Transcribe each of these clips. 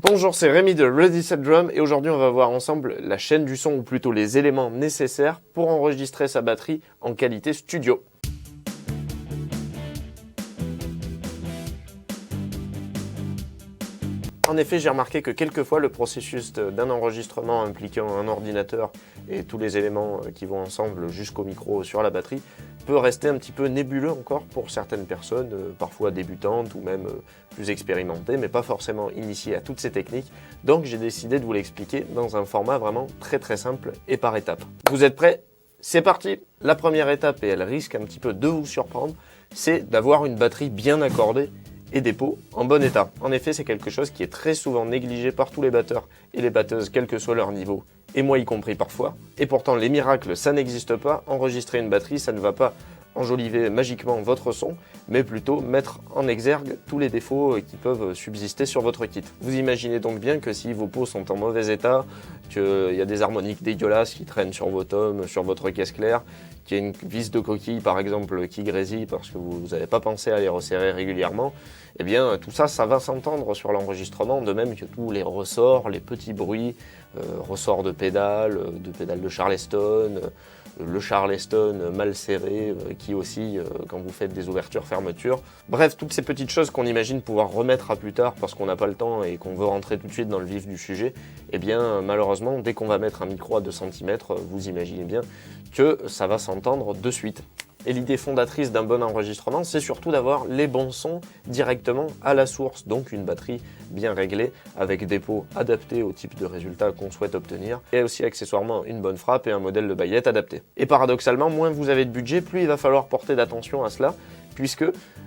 Bonjour, c'est Rémi de Ready Set Drum et aujourd'hui on va voir ensemble la chaîne du son ou plutôt les éléments nécessaires pour enregistrer sa batterie en qualité studio. En effet, j'ai remarqué que quelquefois le processus d'un enregistrement impliquant un ordinateur et tous les éléments qui vont ensemble jusqu'au micro sur la batterie peut rester un petit peu nébuleux encore pour certaines personnes, parfois débutantes ou même plus expérimentées, mais pas forcément initiées à toutes ces techniques. Donc j'ai décidé de vous l'expliquer dans un format vraiment très simple et par étapes. Vous êtes prêts? C'est parti! La première étape, et elle risque un petit peu de vous surprendre, c'est d'avoir une batterie bien accordée et des pots en bon état. En effet, c'est quelque chose qui est très souvent négligé par tous les batteurs et les batteuses, quel que soit leur niveau, et moi y compris parfois. Et pourtant, les miracles, ça n'existe pas. Enregistrer une batterie, ça ne va pas enjoliver magiquement votre son, mais plutôt mettre en exergue tous les défauts qui peuvent subsister sur votre kit. Vous imaginez donc bien que si vos pots sont en mauvais état, qu'il y a des harmoniques dégueulasses qui traînent sur vos tomes, sur votre caisse claire, qu'il y a une vis de coquille par exemple qui grésille parce que vous n'avez pas pensé à les resserrer régulièrement, eh bien tout ça, ça va s'entendre sur l'enregistrement, de même que tous les ressorts, les petits bruits, ressorts de pédales de Charleston, le Charleston mal serré qui aussi quand vous faites des ouvertures-fermetures. Bref, toutes ces petites choses qu'on imagine pouvoir remettre à plus tard parce qu'on n'a pas le temps et qu'on veut rentrer tout de suite dans le vif du sujet, eh bien malheureusement, dès qu'on va mettre un micro à 2 cm, vous imaginez bien que ça va s'entendre de suite. Et l'idée fondatrice d'un bon enregistrement, c'est surtout d'avoir les bons sons directement à la source, donc une batterie bien réglée, avec des pots adaptés au type de résultat qu'on souhaite obtenir, et aussi accessoirement une bonne frappe et un modèle de baguette adapté. Et paradoxalement, moins vous avez de budget, plus il va falloir porter d'attention à cela, puisque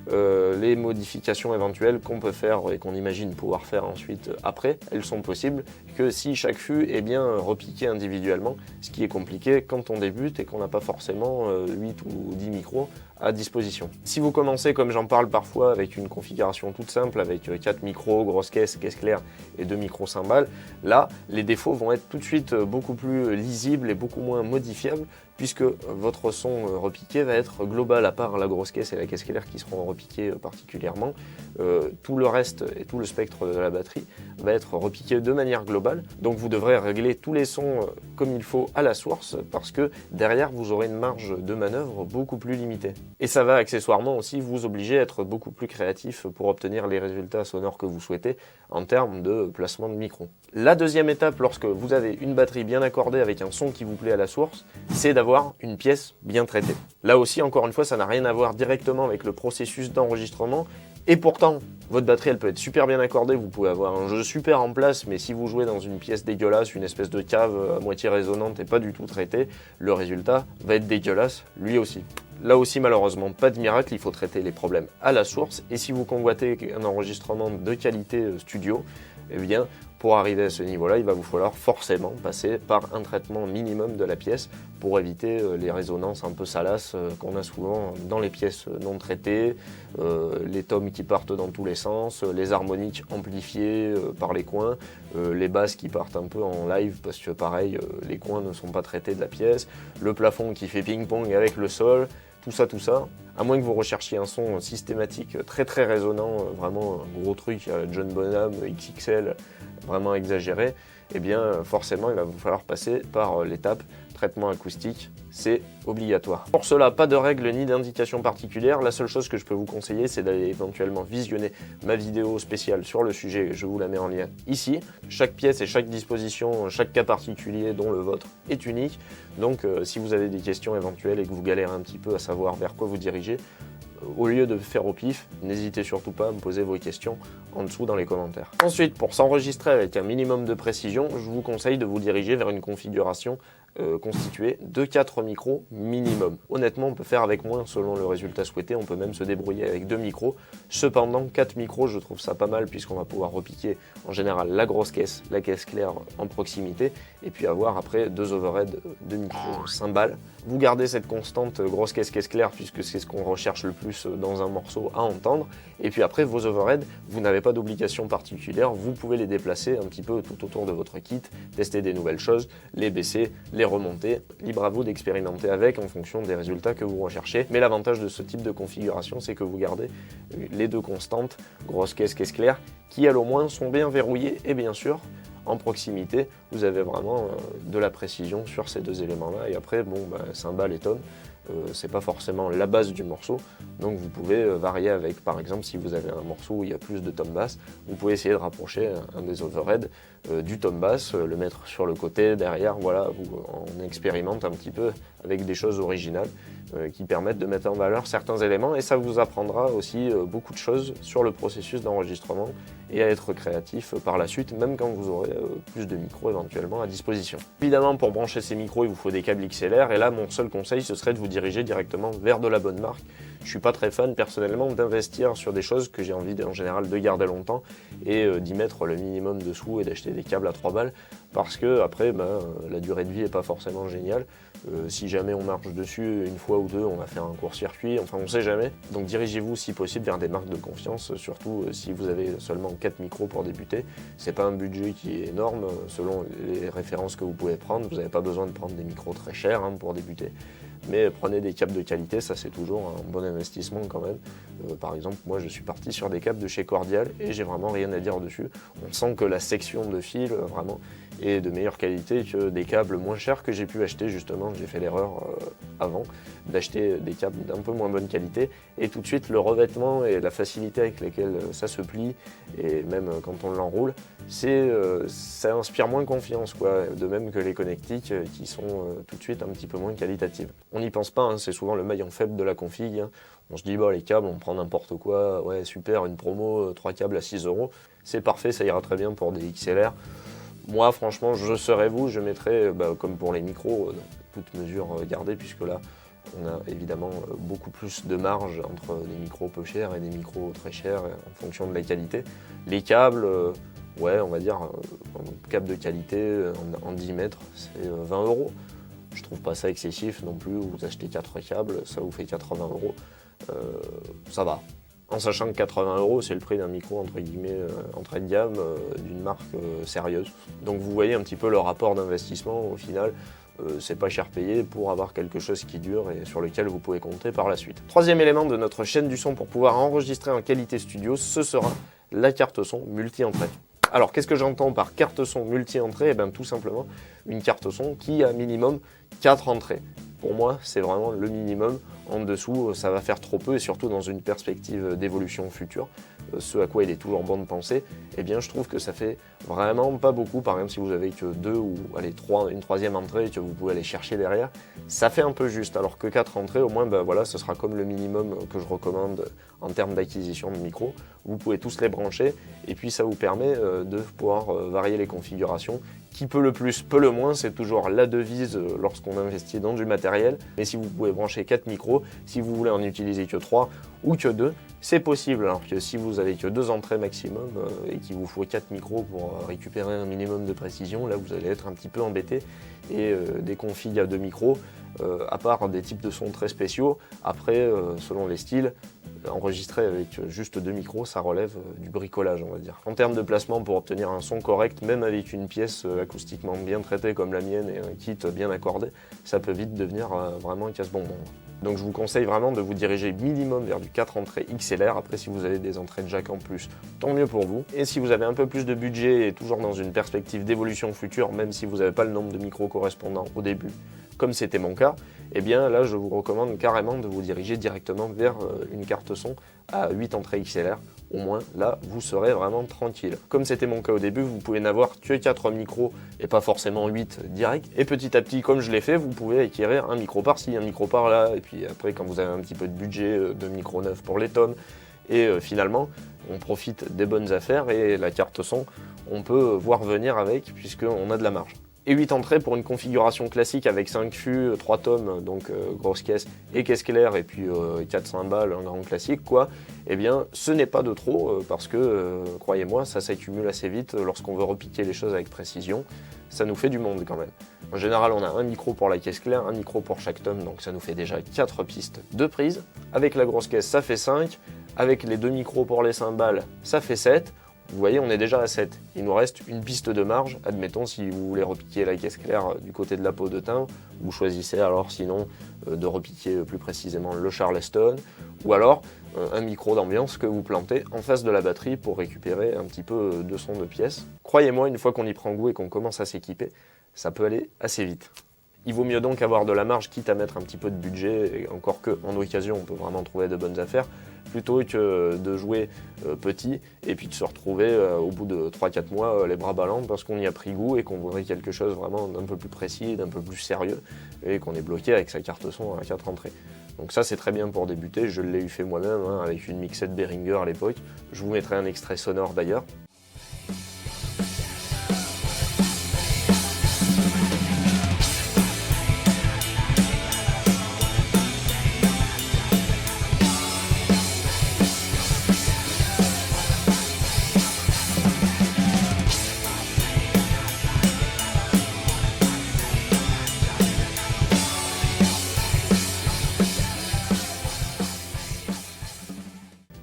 les modifications éventuelles qu'on peut faire et qu'on imagine pouvoir faire ensuite après, elles sont possibles que si chaque fût est bien repiqué individuellement, ce qui est compliqué quand on débute et qu'on n'a pas forcément 8 ou 10 micros à disposition. Si vous commencez, comme j'en parle parfois, avec une configuration toute simple, avec 4 micros, grosse caisse claire et 2 micros cymbales, là, les défauts vont être tout de suite beaucoup plus lisibles et beaucoup moins modifiables, puisque votre son repiqué va être global, à part la grosse caisse et la caisse claire qui seront repiquées particulièrement. Tout le reste et tout le spectre de la batterie va être repiqué de manière globale, donc vous devrez régler tous les sons comme il faut à la source, parce que derrière vous aurez une marge de manœuvre beaucoup plus limitée. Et ça va accessoirement aussi vous obliger à être beaucoup plus créatif pour obtenir les résultats sonores que vous souhaitez en termes de placement de micro. La deuxième étape, lorsque vous avez une batterie bien accordée avec un son qui vous plaît à la source, c'est d'avoir une pièce bien traitée. Là aussi, encore une fois, ça n'a rien à voir directement avec le processus d'enregistrement. Et pourtant, votre batterie, elle peut être super bien accordée, vous pouvez avoir un jeu super en place, mais si vous jouez dans une pièce dégueulasse, une espèce de cave à moitié résonante et pas du tout traitée, le résultat va être dégueulasse, lui aussi. Là aussi, malheureusement, pas de miracle, il faut traiter les problèmes à la source, et si vous convoitez un enregistrement de qualité studio, eh bien, pour arriver à ce niveau-là, il va vous falloir forcément passer par un traitement minimum de la pièce pour éviter les résonances un peu salaces qu'on a souvent dans les pièces non traitées, les tomes qui partent dans tous les sens, les harmoniques amplifiées par les coins, les basses qui partent un peu en live parce que pareil, les coins ne sont pas traités de la pièce, le plafond qui fait ping-pong avec le sol, tout ça, à moins que vous recherchiez un son systématique très résonnant, vraiment un gros truc, John Bonham, XXL, vraiment exagéré, eh bien forcément il va vous falloir passer par l'étape traitement acoustique, c'est obligatoire. Pour cela, pas de règles ni d'indications particulières, la seule chose que je peux vous conseiller, c'est d'aller éventuellement visionner ma vidéo spéciale sur le sujet, je vous la mets en lien ici. Chaque pièce et chaque disposition, chaque cas particulier, dont le vôtre, est unique, donc si vous avez des questions éventuelles et que vous galérez un petit peu à savoir vers quoi vous dirigez, au lieu de faire au pif, n'hésitez surtout pas à me poser vos questions en dessous dans les commentaires. Ensuite, pour s'enregistrer avec un minimum de précision, je vous conseille de vous diriger vers une configuration constituée de 4 micros minimum. Honnêtement, on peut faire avec moins selon le résultat souhaité, on peut même se débrouiller avec 2 micros. Cependant, 4 micros, je trouve ça pas mal puisqu'on va pouvoir repiquer en général la grosse caisse, la caisse claire en proximité, et puis avoir après 2 overheads de micros cymbales. Vous gardez cette constante grosse caisse claire puisque c'est ce qu'on recherche le plus dans un morceau à entendre, et puis après vos overheads, vous n'avez pas d'obligation particulière, vous pouvez les déplacer un petit peu tout autour de votre kit, tester des nouvelles choses, les baisser, les les remonter. Libre à vous d'expérimenter avec en fonction des résultats que vous recherchez. Mais l'avantage de ce type de configuration, c'est que vous gardez les deux constantes, grosse caisse claire, qui elles au moins sont bien verrouillées et bien sûr, en proximité, vous avez vraiment de la précision sur ces deux éléments-là. Et après, cymbales et tomes, c'est pas forcément la base du morceau, donc vous pouvez varier avec, par exemple, si vous avez un morceau où il y a plus de tom bass, vous pouvez essayer de rapprocher un des overheads du tom bass, le mettre sur le côté, derrière, voilà, on expérimente un petit peu avec des choses originales qui permettent de mettre en valeur certains éléments et ça vous apprendra aussi beaucoup de choses sur le processus d'enregistrement et à être créatif par la suite, même quand vous aurez plus de micros éventuellement à disposition. Évidemment, pour brancher ces micros, il vous faut des câbles XLR et là, mon seul conseil, ce serait de vous diriger directement vers de la bonne marque. Je suis pas très fan personnellement d'investir sur des choses que j'ai envie en général de garder longtemps et d'y mettre le minimum de sous et d'acheter des câbles à 3 balles parce que après la durée de vie est pas forcément géniale. Si jamais on marche dessus une fois ou deux, on va faire un court-circuit, enfin on sait jamais. Donc dirigez-vous si possible vers des marques de confiance, surtout si vous avez seulement 4 micros pour débuter. C'est pas un budget qui est énorme selon les références que vous pouvez prendre. Vous n'avez pas besoin de prendre des micros très chers pour débuter. Mais prenez des câbles de qualité, ça c'est toujours un bon investissement quand même. Par exemple, moi je suis parti sur des câbles de chez Cordial et j'ai vraiment rien à dire dessus. On sent que la section de fil vraiment est de meilleure qualité que des câbles moins chers que j'ai pu acheter justement. J'ai fait l'erreur avant d'acheter des câbles d'un peu moins bonne qualité et tout de suite le revêtement et la facilité avec laquelle ça se plie et même quand on l'enroule, ça inspire moins confiance quoi. De même que les connectiques qui sont tout de suite un petit peu moins qualitatives. On n'y pense pas, c'est souvent le maillon faible de la config. On se dit, les câbles, on prend n'importe quoi, ouais super, une promo, 3 câbles à 6 €, c'est parfait, ça ira très bien pour des XLR. Moi, franchement, je serais vous, je mettrais, comme pour les micros, toutes mesures gardées, puisque là, on a évidemment beaucoup plus de marge entre des micros peu chers et des micros très chers en fonction de la qualité. Les câbles, on va dire, un câble de qualité en 10 mètres, c'est 20 €. Je trouve pas ça excessif non plus, vous achetez 4 câbles, ça vous fait 80 €, ça va. En sachant que 80 € c'est le prix d'un micro entre guillemets entrée de gamme d'une marque sérieuse. Donc vous voyez un petit peu le rapport d'investissement au final, c'est pas cher payé pour avoir quelque chose qui dure et sur lequel vous pouvez compter par la suite. Troisième élément de notre chaîne du son pour pouvoir enregistrer en qualité studio, ce sera la carte son multi-entrée. Alors, qu'est-ce que j'entends par carte son multi-entrée ? Tout simplement une carte son qui a minimum 4 entrées. Pour moi, c'est vraiment le minimum. En dessous, ça va faire trop peu et surtout dans une perspective d'évolution future, ce à quoi il est toujours bon de penser, je trouve que ça fait vraiment pas beaucoup. Par exemple, si vous avez que 2 ou une troisième entrée que vous pouvez aller chercher derrière, ça fait un peu juste. Alors que 4 entrées, au moins, ce sera comme le minimum que je recommande en termes d'acquisition de micros. Vous pouvez tous les brancher et puis ça vous permet de pouvoir varier les configurations. Qui peut le plus, peut le moins, c'est toujours la devise lorsqu'on investit dans du matériel. Mais si vous pouvez brancher 4 micros, si vous voulez en utiliser que 3 ou que 2, c'est possible. Alors que si vous avez que 2 entrées maximum et qu'il vous faut 4 micros pour récupérer un minimum de précision, là vous allez être un petit peu embêté. Et des configs à 2 micros, à part des types de sons très spéciaux, après, selon les styles, enregistrer avec juste 2 micros, ça relève du bricolage, on va dire. En termes de placement, pour obtenir un son correct, même avec une pièce acoustiquement bien traitée comme la mienne et un kit bien accordé, ça peut vite devenir vraiment un casse-bonbon. Donc je vous conseille vraiment de vous diriger minimum vers du 4 entrées XLR. Après, si vous avez des entrées de jack en plus, tant mieux pour vous. Et si vous avez un peu plus de budget et toujours dans une perspective d'évolution future, même si vous n'avez pas le nombre de micros correspondants au début, comme c'était mon cas, là je vous recommande carrément de vous diriger directement vers une carte son à 8 entrées XLR. Au moins là vous serez vraiment tranquille. Comme c'était mon cas au début, vous pouvez n'avoir que 4 micros et pas forcément 8 direct. Et petit à petit, comme je l'ai fait, vous pouvez acquérir un micro par-ci, un micro par-là. Et puis après, quand vous avez un petit peu de budget, 2 micros neufs pour les tomes. Et finalement, on profite des bonnes affaires et la carte son, on peut voir venir avec puisqu'on a de la marge. Et 8 entrées pour une configuration classique avec 5 fûts, 3 tomes, donc grosse caisse et caisse claire, et puis 4 cymbales, un grand classique, quoi. Ce n'est pas de trop, parce que, croyez-moi, ça s'accumule assez vite lorsqu'on veut repiquer les choses avec précision. Ça nous fait du monde quand même. En général, on a un micro pour la caisse claire, un micro pour chaque tome, donc ça nous fait déjà 4 pistes de prise. Avec la grosse caisse, ça fait 5. Avec les 2 micros pour les cymbales, ça fait 7. Vous voyez, on est déjà à 7. Il nous reste une piste de marge. Admettons, si vous voulez repiquer la caisse claire du côté de la peau de timbre, vous choisissez alors sinon de repiquer plus précisément le Charleston, ou alors un micro d'ambiance que vous plantez en face de la batterie pour récupérer un petit peu de son de pièce. Croyez-moi, une fois qu'on y prend goût et qu'on commence à s'équiper, ça peut aller assez vite. Il vaut mieux donc avoir de la marge, quitte à mettre un petit peu de budget, et encore que en occasion on peut vraiment trouver de bonnes affaires, plutôt que de jouer petit et puis de se retrouver au bout de 3-4 mois les bras ballants parce qu'on y a pris goût et qu'on voudrait quelque chose vraiment d'un peu plus précis, d'un peu plus sérieux et qu'on est bloqué avec sa carte son à 4 entrées. Donc ça c'est très bien pour débuter, je l'ai eu fait moi-même avec une mixette Behringer à l'époque. Je vous mettrai un extrait sonore d'ailleurs.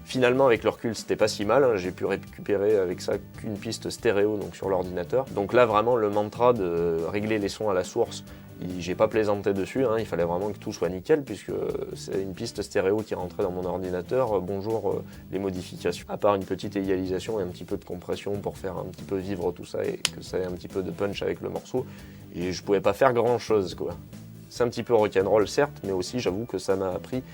Finalement, avec le recul, c'était pas si mal. J'ai pu récupérer avec ça qu'une piste stéréo donc sur l'ordinateur. Donc là, vraiment, le mantra de régler les sons à la source, j'ai pas plaisanté dessus. Il fallait vraiment que tout soit nickel puisque c'est une piste stéréo qui rentrait dans mon ordinateur. Bonjour les modifications. À part une petite égalisation et un petit peu de compression pour faire un petit peu vivre tout ça et que ça ait un petit peu de punch avec le morceau. Et je pouvais pas faire grand chose, quoi. C'est un petit peu rock'n'roll certes, mais aussi j'avoue que ça m'a appris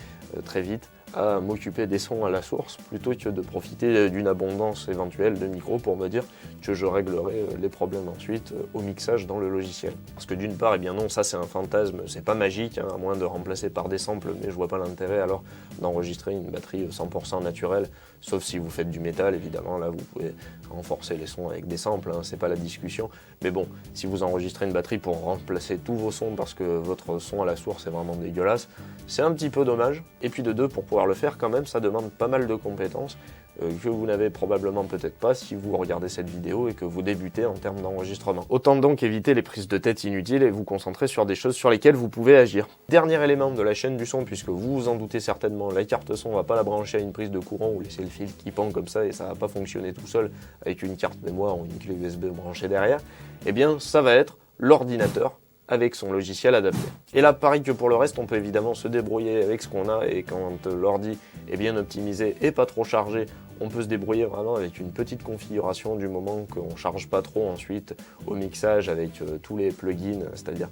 très vite à m'occuper des sons à la source plutôt que de profiter d'une abondance éventuelle de micros pour me dire que je réglerai les problèmes ensuite au mixage dans le logiciel. Parce que d'une part, eh bien non, ça c'est un fantasme, c'est pas magique, à moins de remplacer par des samples, mais je vois pas l'intérêt alors d'enregistrer une batterie 100% naturelle, sauf si vous faites du métal, évidemment, là vous pouvez renforcer les sons avec des samples, c'est pas la discussion. Mais bon, si vous enregistrez une batterie pour remplacer tous vos sons parce que votre son à la source est vraiment dégueulasse, c'est un petit peu dommage. Et puis de deux, pour pouvoir le faire quand même, ça demande pas mal de compétences que vous n'avez probablement peut-être pas si vous regardez cette vidéo et que vous débutez en termes d'enregistrement. Autant donc éviter les prises de tête inutiles et vous concentrer sur des choses sur lesquelles vous pouvez agir. Dernier élément de la chaîne du son, puisque vous vous en doutez certainement, la carte son, on va pas la brancher à une prise de courant ou laisser le fil qui pend comme ça et ça va pas fonctionner tout seul avec une carte mémoire ou une clé USB branchée derrière. Eh bien, ça va être l'ordinateur avec son logiciel adapté. Et là, pareil que pour le reste, on peut évidemment se débrouiller avec ce qu'on a et quand l'ordi est bien optimisé et pas trop chargé, on peut se débrouiller vraiment avec une petite configuration du moment qu'on ne charge pas trop ensuite au mixage avec tous les plugins, c'est-à-dire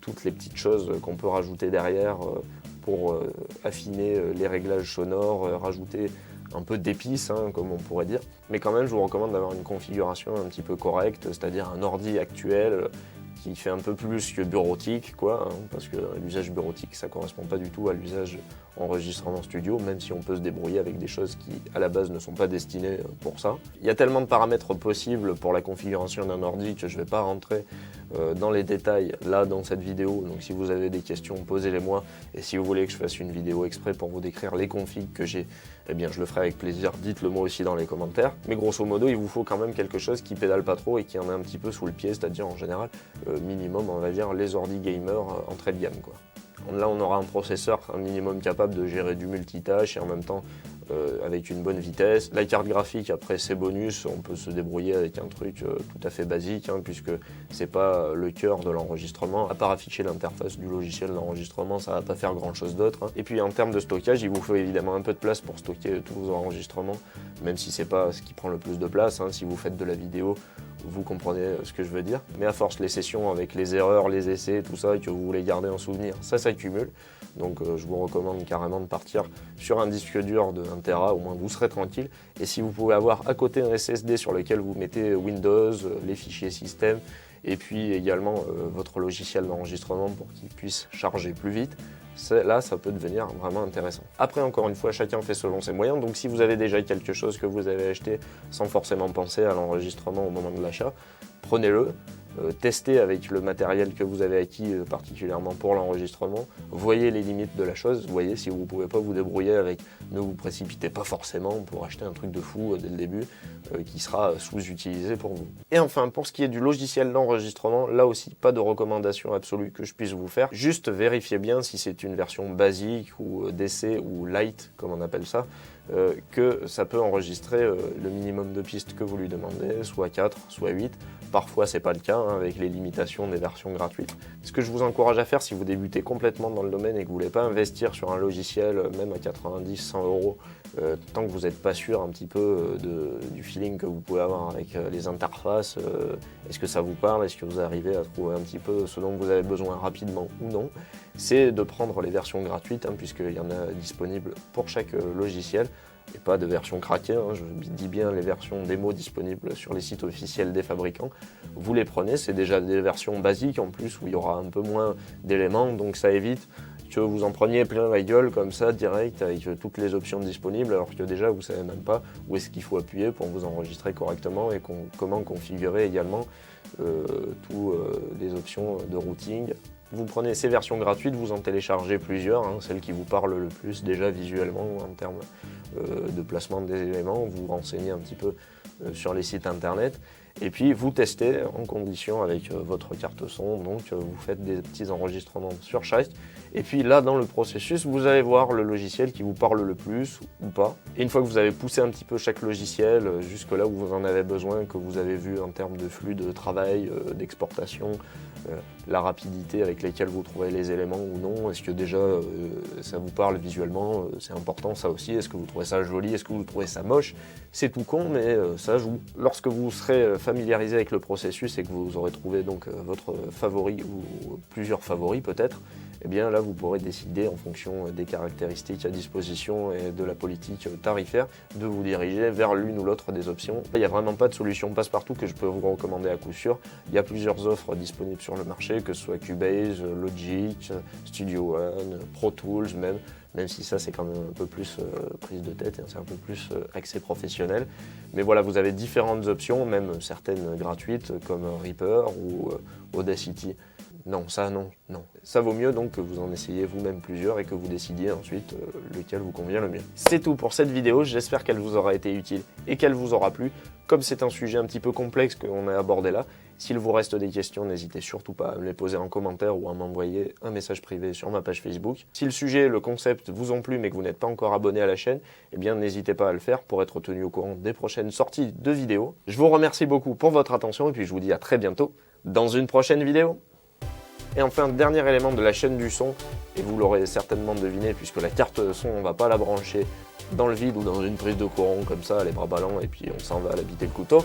toutes les petites choses qu'on peut rajouter derrière pour affiner les réglages sonores, rajouter un peu d'épices, comme on pourrait dire. Mais quand même, je vous recommande d'avoir une configuration un petit peu correcte, c'est-à-dire un ordi actuel qui fait un peu plus que bureautique, quoi, parce que l'usage bureautique, ça correspond pas du tout à l'usage enregistrement studio, même si on peut se débrouiller avec des choses qui, à la base, ne sont pas destinées pour ça. Il y a tellement de paramètres possibles pour la configuration d'un ordi que je vais pas rentrer dans les détails là dans cette vidéo. Donc si vous avez des questions, posez-les moi. Et si vous voulez que je fasse une vidéo exprès pour vous décrire les configs que j'ai, eh bien je le ferai avec plaisir. Dites-le moi aussi dans les commentaires. Mais grosso modo, il vous faut quand même quelque chose qui pédale pas trop et qui en a un petit peu sous le pied, c'est-à-dire en général minimum, on va dire, les ordi gamers entrée de gamme, quoi. Là, on aura un processeur un minimum capable de gérer du multitâche et en même temps avec une bonne vitesse. La carte graphique, après, c'est bonus. On peut se débrouiller avec un truc tout à fait basique, puisque c'est pas le cœur de l'enregistrement. À part afficher l'interface du logiciel d'enregistrement, ça va pas faire grand-chose d'autre. Et puis, en termes de stockage, il vous faut évidemment un peu de place pour stocker tous vos enregistrements, même si c'est pas ce qui prend le plus de place. Si vous faites de la vidéo, vous comprenez ce que je veux dire. Mais à force, les sessions avec les erreurs, les essais, tout ça, que vous voulez garder en souvenir, ça s'accumule. Donc je vous recommande carrément de partir sur un disque dur de 1 Tera, au moins vous serez tranquille. Et si vous pouvez avoir à côté un SSD sur lequel vous mettez Windows, les fichiers système, et puis également votre logiciel d'enregistrement pour qu'il puisse charger plus vite, là ça peut devenir vraiment intéressant. Après, encore une fois, chacun fait selon ses moyens, donc si vous avez déjà quelque chose que vous avez acheté sans forcément penser à l'enregistrement au moment de l'achat, prenez-le, testez avec le matériel que vous avez acquis, particulièrement pour l'enregistrement. Voyez les limites de la chose, voyez si vous ne pouvez pas vous débrouiller avec. Ne vous précipitez pas forcément pour acheter un truc de fou dès le début qui sera sous-utilisé pour vous. Et enfin, pour ce qui est du logiciel d'enregistrement, là aussi, pas de recommandation absolue que je puisse vous faire. Juste vérifiez bien si c'est une version basique ou d'essai ou light, comme on appelle ça, que ça peut enregistrer le minimum de pistes que vous lui demandez, soit 4, soit 8. Parfois, c'est pas le cas avec les limitations des versions gratuites. Ce que je vous encourage à faire si vous débutez complètement dans le domaine et que vous voulez pas investir sur un logiciel, même à 90, 100 euros, tant que vous n'êtes pas sûr un petit peu du feeling que vous pouvez avoir avec les interfaces, est-ce que ça vous parle, est-ce que vous arrivez à trouver un petit peu ce dont vous avez besoin rapidement ou non, c'est de prendre les versions gratuites, puisqu'il y en a disponibles pour chaque logiciel, et pas de version craquée, je dis bien les versions démo disponibles sur les sites officiels des fabricants. Vous les prenez, c'est déjà des versions basiques en plus où il y aura un peu moins d'éléments, donc ça évite que vous en preniez plein la gueule comme ça direct avec toutes les options disponibles alors que déjà vous ne savez même pas où est-ce qu'il faut appuyer pour vous enregistrer correctement et comment configurer également toutes les options de routing. Vous prenez ces versions gratuites, vous en téléchargez plusieurs, celles qui vous parlent le plus déjà visuellement en termes de placement des éléments, vous renseignez un petit peu sur les sites internet et puis vous testez en condition avec votre carte son, donc vous faites des petits enregistrements sur chaque et puis là dans le processus vous allez voir le logiciel qui vous parle le plus ou pas et une fois que vous avez poussé un petit peu chaque logiciel jusque là où vous en avez besoin, que vous avez vu en termes de flux de travail, d'exportation, la rapidité avec laquelle vous trouvez les éléments ou non, est-ce que déjà ça vous parle visuellement, c'est important ça aussi, est-ce que vous trouvez ça joli, est-ce que vous trouvez ça moche, c'est tout con mais ça joue. Lorsque vous serez familiarisé avec le processus et que vous aurez trouvé donc votre favori ou plusieurs favoris peut-être, eh bien là vous pourrez décider en fonction des caractéristiques à disposition et de la politique tarifaire de vous diriger vers l'une ou l'autre des options. Il n'y a vraiment pas de solution passe-partout que je peux vous recommander à coup sûr. Il y a plusieurs offres disponibles sur le marché, que ce soit Cubase, Logic, Studio One, Pro Tools même si ça c'est quand même un peu plus prise de tête, c'est un peu plus accès professionnel. Mais voilà, vous avez différentes options, même certaines gratuites comme Reaper ou Audacity. Non, ça non. Ça vaut mieux donc que vous en essayez vous-même plusieurs et que vous décidiez ensuite lequel vous convient le mieux. C'est tout pour cette vidéo, j'espère qu'elle vous aura été utile et qu'elle vous aura plu. Comme c'est un sujet un petit peu complexe qu'on a abordé là, s'il vous reste des questions, n'hésitez surtout pas à me les poser en commentaire ou à m'envoyer un message privé sur ma page Facebook. Si le sujet, le concept vous ont plu mais que vous n'êtes pas encore abonné à la chaîne, eh bien n'hésitez pas à le faire pour être tenu au courant des prochaines sorties de vidéos. Je vous remercie beaucoup pour votre attention et puis je vous dis à très bientôt dans une prochaine vidéo. Et enfin, dernier élément de la chaîne du son, et vous l'aurez certainement deviné puisque la carte son, on ne va pas la brancher dans le vide ou dans une prise de courant comme ça, les bras ballants, et puis on s'en va à la bite et le couteau.